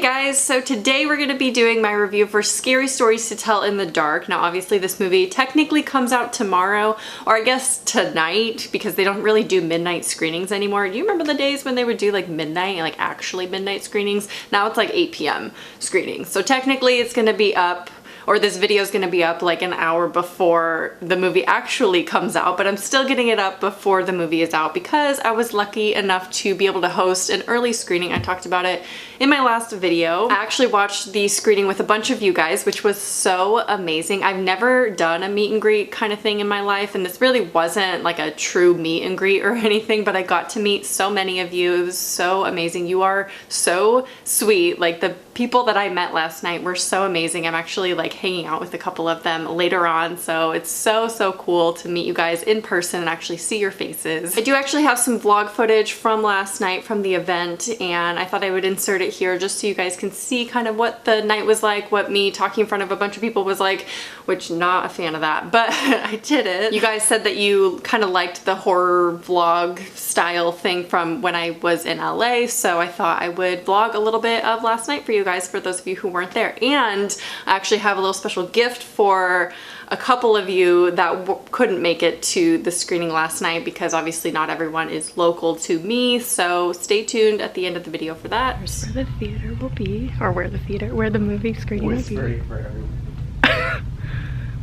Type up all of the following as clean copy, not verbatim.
guys, so today we're going to be doing my review for Scary Stories to Tell in the Dark. Now obviously this movie technically comes out tomorrow, or I guess tonight, because they don't really do midnight screenings anymore. Do you remember the days when they would do like midnight, like actually midnight screenings? Now it's like 8 p.m. screenings. So technically it's going to be up, or this video is going to be up like an hour before the movie actually comes out, but I'm still getting it up before the movie is out because I was lucky enough to be able to host an early screening. I talked about it in my last video. I actually watched the screening with a bunch of you guys, which was so amazing. I've never done a meet and greet kind of thing in my life, and this really wasn't like a true meet and greet or anything, but I got to meet so many of you. It was so amazing. You are so sweet. Like the people that I met last night were so amazing. I'm actually like hanging out with a couple of them later on, so it's so cool to meet you guys in person and actually see your faces. I do actually have some vlog footage from last night from the event, and I thought I would insert it here just so you guys can see kind of what the night was like, what me talking in front of a bunch of people was like, which not a fan of that, but I did it. You guys said that you kind of liked the horror vlog style thing from when I was in LA, so I thought I would vlog a little bit of last night for you guys, for those of you who weren't there. And I actually have a little special gift for a couple of you that couldn't make it to the screening last night because obviously not everyone is local to me, so stay tuned at the end of the video for that. Here's where the theater will be, or where the movie screening will be.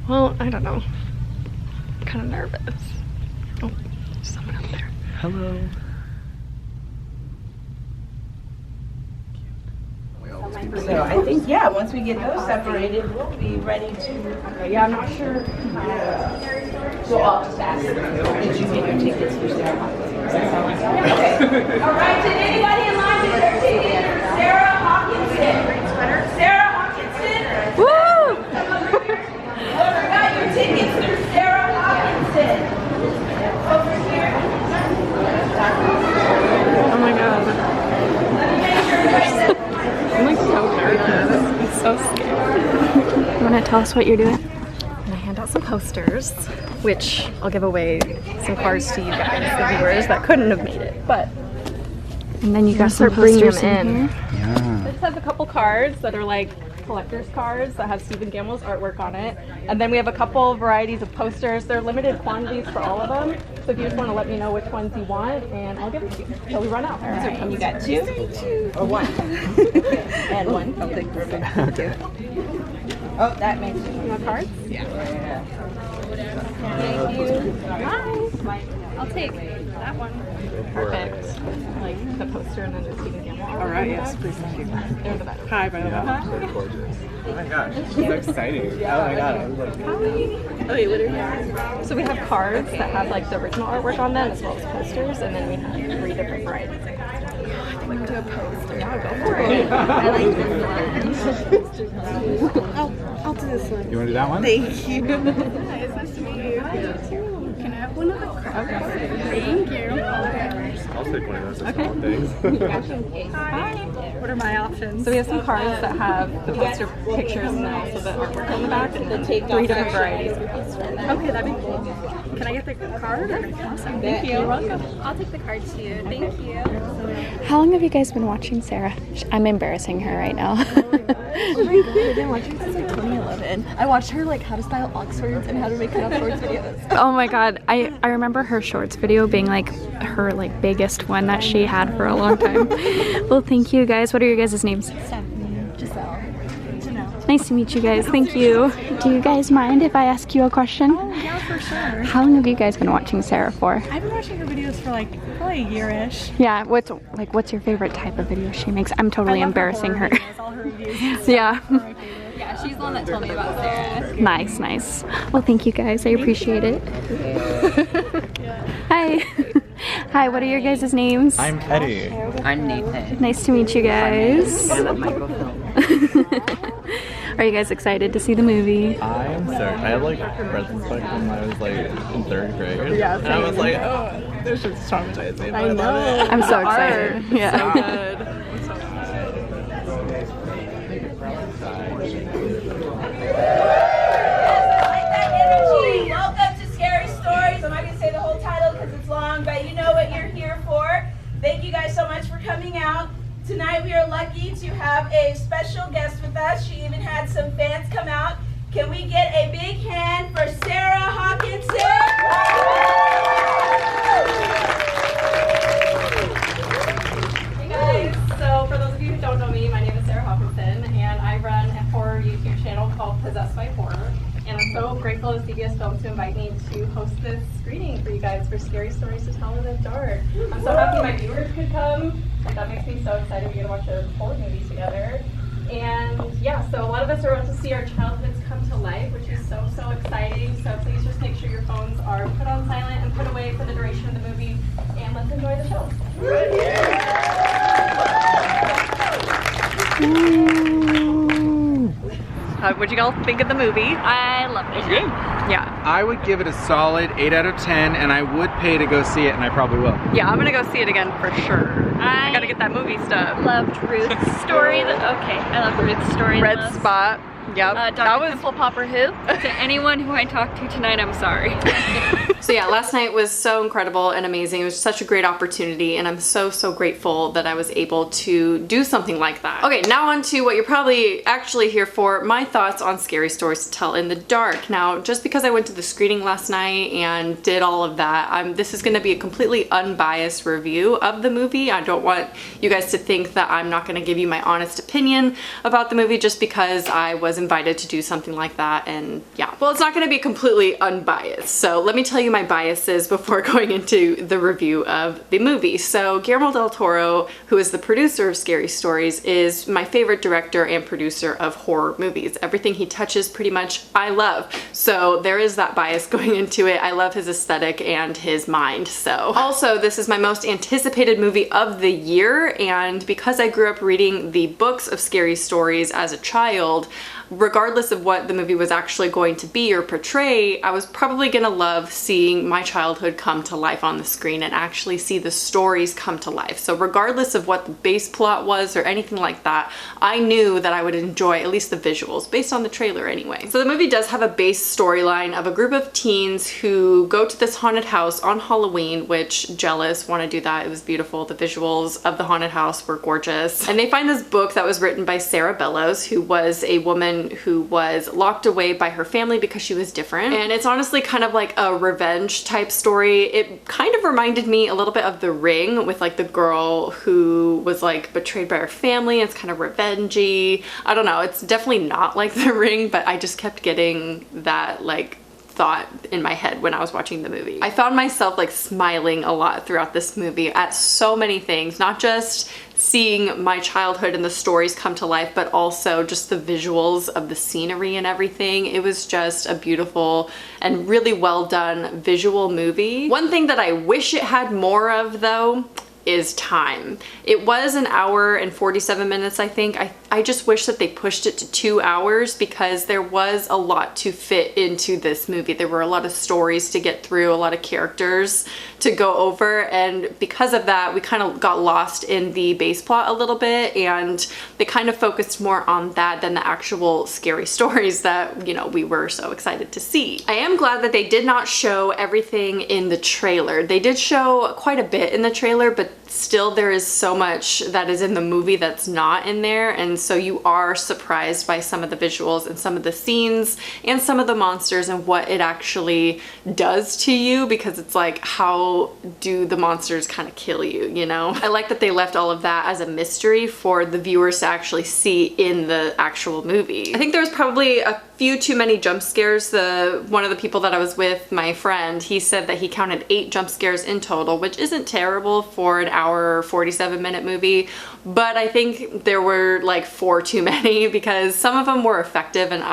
Well, I don't know. I'm kind of nervous. Oh, there's someone up there. Hello. So I think, yeah, once we get those separated, we'll be ready to, yeah, I'm not sure. So I'll just ask, did you get your tickets for Sarah? Okay. All right, did anybody in line get their tickets for Sarah Hawkinson? Sarah Hawkinson? Woo! Whoever got your tickets for Sarah Hawkinson? Over here. Oh my god. Let me make sure you guys I'm like so nervous. I'm so scared. You want to tell us what you're doing? I'm gonna hand out some posters, which I'll give away some cards to you guys, the viewers that couldn't have made it. But and then you guys start bringing them in. Yeah. This has a couple cards that are like collector's cards that have Stephen Gamble's artwork on it, and then we have a couple varieties of posters. They're limited quantities for all of them, so if you just want to let me know which ones you want, and I'll give it to you until we run out. All right, and you got two? Or one? And one. I'll take perfect. Thank you. Oh, that makes sense. You want cards? Yeah. Thank you. Hi. I'll take that one. Perfect. Like the poster and then the Stephen Gamble. All right, yes, please, thank you. They're the better. Hi, by the way. They're gorgeous. Oh my gosh, it's so exciting. Oh my god, I was like, Oh wait, what are you? So we have cards that have like the original artwork on them as well as posters, and then we have 3 different varieties. I want to do a poster. Yeah, go for it. I like this one. I'll do this one. you want to do that one? Thank you. Hi, it's nice to meet you. Can I have one of the cards? Okay. Thank you. I'll take one of those things. Hi. What are my options? So we have some cards that have the poster pictures and then also the artwork on the back, and then 3 different varieties of posters. Okay, that'd be cool. Can I get the card? Awesome. Thank you. You're welcome. I'll take the card too. Thank you. How long have you guys been watching Sarah? I'm embarrassing her right now. Oh my god, I've been watching since like 2011. I watched her like how to style Oxfords and how to make cut-up shorts videos. Oh my god, I remember her shorts video being like her like biggest one that she had for a long time. Well, thank you guys. What are your guys' names? Stephanie, Giselle, Janelle. Nice to meet you guys. Thank you. Do you guys mind if I ask you a question? Oh, yeah, for sure. How long have you guys been watching Sarah for? I've been watching her videos for like probably a year-ish. Yeah, what's your favorite type of video she makes? I'm totally embarrassing her. Videos, all her reviews and stuff Yeah. are my favorite. Yeah, she's the one that told me about Sarah. Nice. Well, thank you guys. I appreciate it. Hi. Hi, what are your guys' names? I'm Eddie. I'm Nathan. Nice to meet you guys. I love microfilm. Are you guys excited to see the movie? I'm sorry. I had like read this book when I was like in 3rd grade. Yeah, and I was like, oh, this shit's traumatizing. I know. I'm so excited. Yeah. Good. Welcome to Scary Stories. I'm not going to say the whole title because it's long, but you know what you're here for. Thank you guys so much for coming out. Tonight we are lucky to have a a special guest with us. She even had some fans come out. Can we get a big hand for Sarah Hawkinson? Hey guys, so for those of you who don't know me, my name is Sarah Hawkinson, and I run a horror YouTube channel called PossessedbyHorror. And I'm so grateful to CBS Films to invite me to host this screening for you guys for Scary Stories to Tell in the Dark. I'm so happy my viewers could come. Like, that makes me so excited. We get to watch a horror movie together. And yeah, so a lot of us are about to see our childhoods come to life, which is so, so exciting. So please just make sure your phones are put on silent and put away for the duration of the movie. And let's enjoy the show. What'd you all think of the movie? I loved it. Good. Yeah. I would give it a solid 8 out of 10, and I would pay to go see it, and I probably will. Yeah, I'm gonna go see it again for sure. I gotta get that movie stuff. Loved Ruth's story. I loved Ruth's story. Red Spot. Yep. Dr. That was Pimple Popper who? To anyone who I talked to tonight, I'm sorry. So yeah, last night was so incredible and amazing. It was such a great opportunity, and I'm so, so grateful that I was able to do something like that. Okay, now on to what you're probably actually here for, my thoughts on Scary Stories to Tell in the Dark. Now, just because I went to the screening last night and did all of that, this is gonna be a completely unbiased review of the movie. I don't want you guys to think that I'm not gonna give you my honest opinion about the movie just because I was invited to do something like that, and yeah. Well, it's not gonna be completely unbiased, so let me tell you my biases before going into the review of the movie. So Guillermo del Toro, who is the producer of Scary Stories, is my favorite director and producer of horror movies. Everything he touches pretty much I love. So there is that bias going into it. I love his aesthetic and his mind. So also, this is my most anticipated movie of the year, and because I grew up reading the books of Scary Stories as a child, regardless of what the movie was actually going to be or portray, I was probably gonna love seeing my childhood come to life on the screen and actually see the stories come to life. So regardless of what the base plot was or anything like that, I knew that I would enjoy at least the visuals, based on the trailer anyway. So the movie does have a base storyline of a group of teens who go to this haunted house on Halloween, which, jealous, want to do that. It was beautiful. The visuals of the haunted house were gorgeous. And they find this book that was written by Sarah Bellows, who was a woman who was locked away by her family because she was different. And it's honestly kind of like a revenge type story. It kind of reminded me a little bit of The Ring, with like the girl who was like betrayed by her family. It's kind of revengey. I don't know, it's definitely not like The Ring, but I just kept getting that like thought in my head when I was watching the movie. I found myself like smiling a lot throughout this movie at so many things, not just seeing my childhood and the stories come to life, but also just the visuals of the scenery and everything. It was just a beautiful and really well done visual movie. One thing that I wish it had more of though is time. It was an hour and 47 minutes, I think. I just wish that they pushed it to 2 hours because there was a lot to fit into this movie. There were a lot of stories to get through, a lot of characters to go over, and because of that, we kind of got lost in the base plot a little bit, and they kind of focused more on that than the actual scary stories that, you know, we were so excited to see. I am glad that they did not show everything in the trailer. They did show quite a bit in the trailer, but still there is so much that is in the movie that's not in there, and so you are surprised by some of the visuals and some of the scenes and some of the monsters and what it actually does to you, because it's like, how do the monsters kind of kill you, you know? I like that they left all of that as a mystery for the viewers to actually see in the actual movie. I think there was probably a few too many jump scares. One of the people that I was with, my friend, he said that he counted 8 jump scares in total, which isn't terrible for an hour 47-minute movie, but I think there were like 4 too many because some of them were effective, and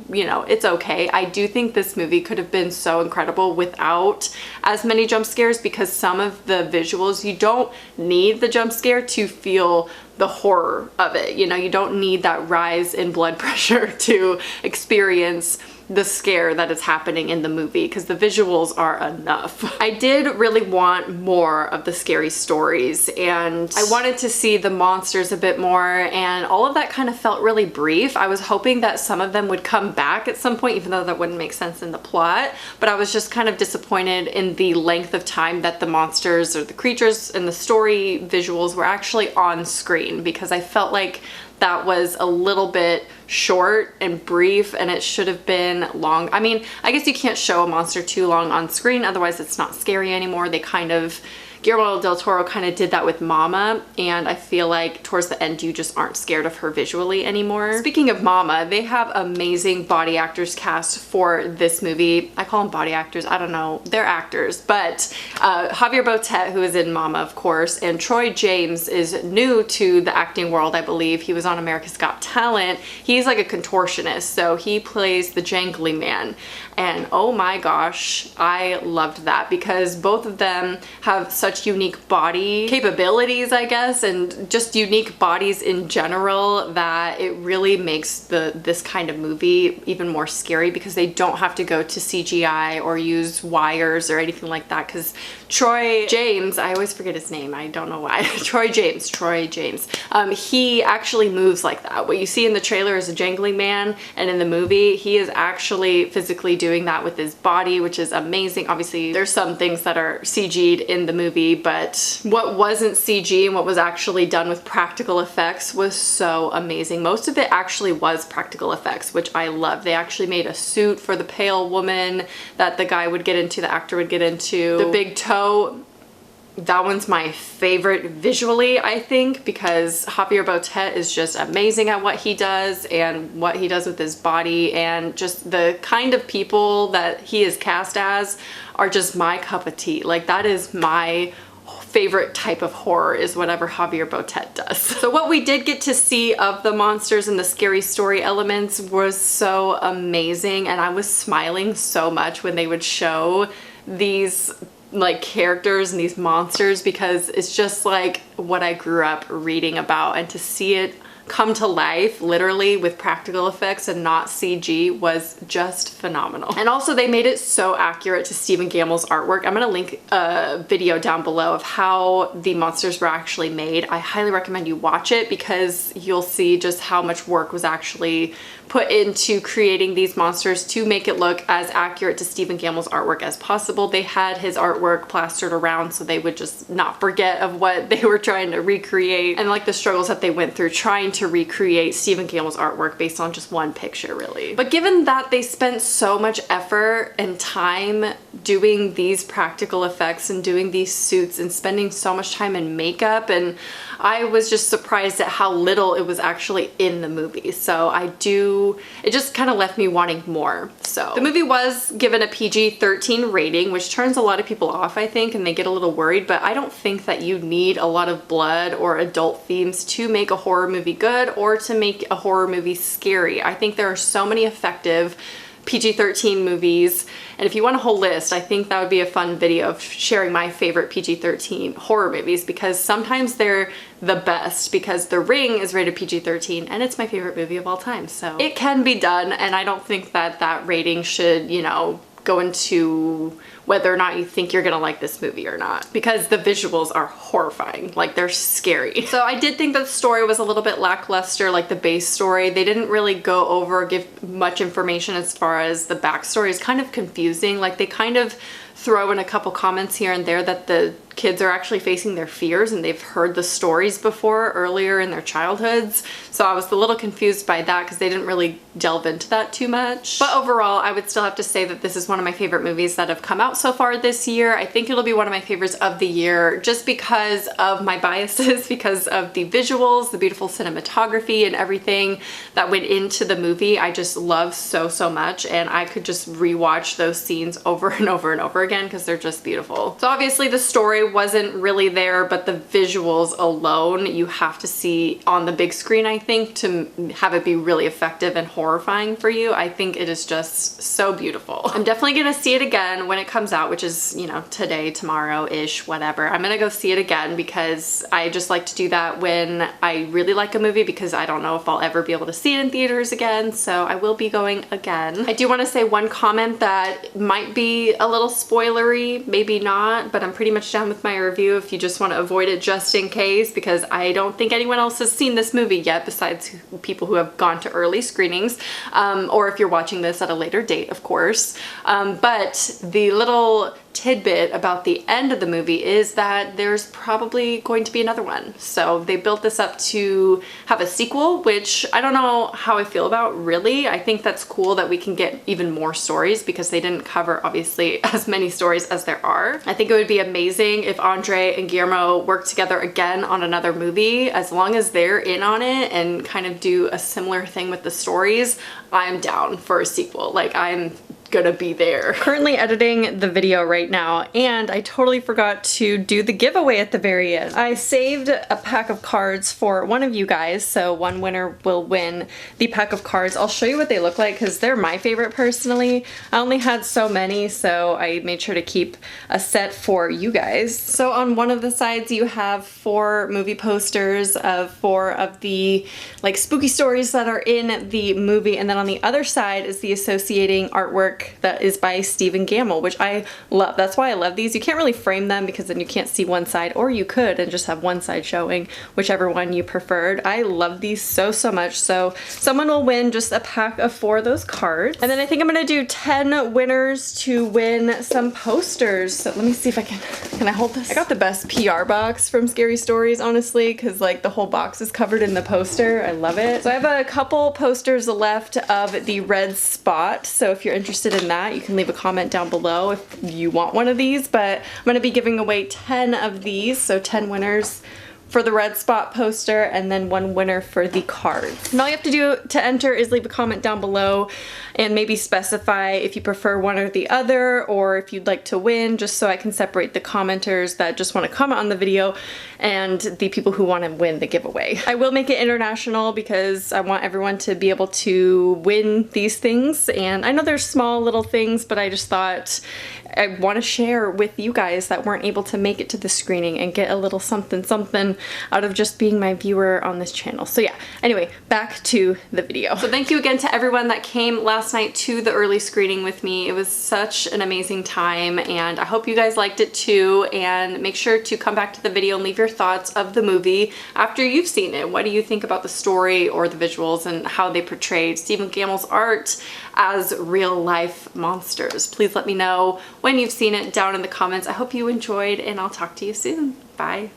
you know, it's okay. I do think this movie could have been so incredible without as many jump scares, because some of the visuals, you don't need the jump scare to feel the horror of it. You know, you don't need that rise in blood pressure to experience the scare that is happening in the movie, because the visuals are enough. I did really want more of the scary stories, and I wanted to see the monsters a bit more, and all of that kind of felt really brief. I was hoping that some of them would come back at some point, even though that wouldn't make sense in the plot, but I was just kind of disappointed in the length of time that the monsters or the creatures and the story visuals were actually on screen, because I felt like that was a little bit short and brief, and it should have been long. I mean, I guess you can't show a monster too long on screen, otherwise it's not scary anymore. Guillermo del Toro kind of did that with Mama, and I feel like towards the end you just aren't scared of her visually anymore. Speaking of Mama, they have amazing body actors cast for this movie. I call them body actors, I don't know, they're actors, but Javier Botet, who is in Mama of course, and Troy James is new to the acting world, I believe. He was on America's Got Talent. He's like a contortionist, so he plays the Jangly Man, and oh my gosh, I loved that because both of them have such unique body capabilities, I guess, and just unique bodies in general, that it really makes this kind of movie even more scary because they don't have to go to CGI or use wires or anything like that. Because Troy James, I always forget his name, I don't know why. Troy James, he actually moves like that. What you see in the trailer is a jangling man, and in the movie he is actually physically doing that with his body, which is amazing. Obviously there's some things that are CG'd in the movie, but what wasn't CG and what was actually done with practical effects was so amazing. Most of it actually was practical effects, which I love. They actually made a suit for the pale woman that the guy would get into, the actor would get into. The big toe, that one's my favorite visually, I think, because Javier Botet is just amazing at what he does and what he does with his body, and just the kind of people that he is cast as are just my cup of tea. Like, that is my favorite type of horror, is whatever Javier Botet does. So what we did get to see of the monsters and the scary story elements was so amazing, and I was smiling so much when they would show these like characters and these monsters, because it's just like what I grew up reading about, and to see it come to life literally with practical effects and not CG was just phenomenal. And also they made it so accurate to Stephen Gammell's artwork. I'm gonna link a video down below of how the monsters were actually made. I highly recommend you watch it because you'll see just how much work was actually put into creating these monsters to make it look as accurate to Stephen Gammell's artwork as possible. They had his artwork plastered around so they would just not forget of what they were trying to recreate, and like the struggles that they went through trying to recreate Stephen Gammell's artwork based on just one picture, really. But given that they spent so much effort and time doing these practical effects and doing these suits and spending so much time in makeup, and I was just surprised at how little it was actually in the movie. So it just kind of left me wanting more. So the movie was given a PG-13 rating, which turns a lot of people off, I think, and they get a little worried, but I don't think that you need a lot of blood or adult themes to make a horror movie good or to make a horror movie scary. I think there are so many effective PG-13 movies, and if you want a whole list, I think that would be a fun video of sharing my favorite PG-13 horror movies, because sometimes they're the best, because The Ring is rated PG-13 and it's my favorite movie of all time. So it can be done, and I don't think that that rating should, you know, go into whether or not you think you're gonna like this movie or not, because the visuals are horrifying. Like, they're scary. So I did think that the story was a little bit lackluster, like the base story. They didn't really go over or give much information as far as the backstory. It's kind of confusing. Like, they kind of throw in a couple comments here and there that the kids are actually facing their fears and they've heard the stories before earlier in their childhoods. So I was a little confused by that because they didn't really delve into that too much. But overall, I would still have to say that this is one of my favorite movies that have come out so far this year. I think it'll be one of my favorites of the year just because of my biases, because of the visuals, the beautiful cinematography, and everything that went into the movie. I just love so much, and I could just rewatch those scenes over and over and over again because they're just beautiful. So obviously the story wasn't really there, but the visuals alone you have to see on the big screen, I think, to have it be really effective and horrifying for you. I think it is just so beautiful. I'm definitely gonna see it again when it comes out, which is, you know, today, tomorrow-ish, whatever. I'm gonna go see it again because I just like to do that when I really like a movie, because I don't know if I'll ever be able to see it in theaters again, so I will be going again. I do want to say one comment that might be a little spoilery, maybe not, but I'm pretty much done with my review if you just want to avoid it just in case, because I don't think anyone else has seen this movie yet besides people who have gone to early screenings, or if you're watching this at a later date, of course. But the little tidbit about the end of the movie is that there's probably going to be another one. So they built this up to have a sequel, which I don't know how I feel about really. I think that's cool that we can get even more stories because they didn't cover obviously as many stories as there are. I think it would be amazing if Andre and Guillermo work together again on another movie. As long as they're in on it and kind of do a similar thing with the stories, I'm down for a sequel. Like, I'm gonna be there. Currently editing the video right now, and I totally forgot to do the giveaway at the very end. I saved a pack of cards for one of you guys, so one winner will win the pack of cards. I'll show you what they look like because they're my favorite personally. I only had so many, so I made sure to keep a set for you guys. So on one of the sides you have 4 movie posters of 4 of the like spooky stories that are in the movie, and then on the other side is the associating artwork that is by Stephen Gamble, which I love. That's why I love these. You can't really frame them because then you can't see one side, or you could and just have one side showing, whichever one you preferred. I love these so much. So someone will win just a pack of 4 of those cards. And then I think I'm gonna do 10 winners to win some posters. So let me see if I can I hold this? I got the best PR box from Scary Stories, honestly, because like the whole box is covered in the poster. I love it. So I have a couple posters left of the Red Spot. So if you're interested in that, you can leave a comment down below if you want one of these, but I'm going to be giving away 10 of these, so 10 winners for the Red Spot poster and then 1 winner for the cards. And all you have to do to enter is leave a comment down below and maybe specify if you prefer one or the other, or if you'd like to win, just so I can separate the commenters that just want to comment on the video and the people who want to win the giveaway. I will make it international because I want everyone to be able to win these things, and I know they're small little things, but I just thought I want to share with you guys that weren't able to make it to the screening and get a little something out of just being my viewer on this channel. So yeah, anyway, back to the video. So thank you again to everyone that came last night to the early screening with me. It was such an amazing time, and I hope you guys liked it too. And make sure to come back to the video and leave your thoughts of the movie after you've seen it. What do you think about the story or the visuals and how they portrayed Stephen Gamble's art as real life monsters? Please let me know when you've seen it down in the comments. I hope you enjoyed, and I'll talk to you soon. Bye.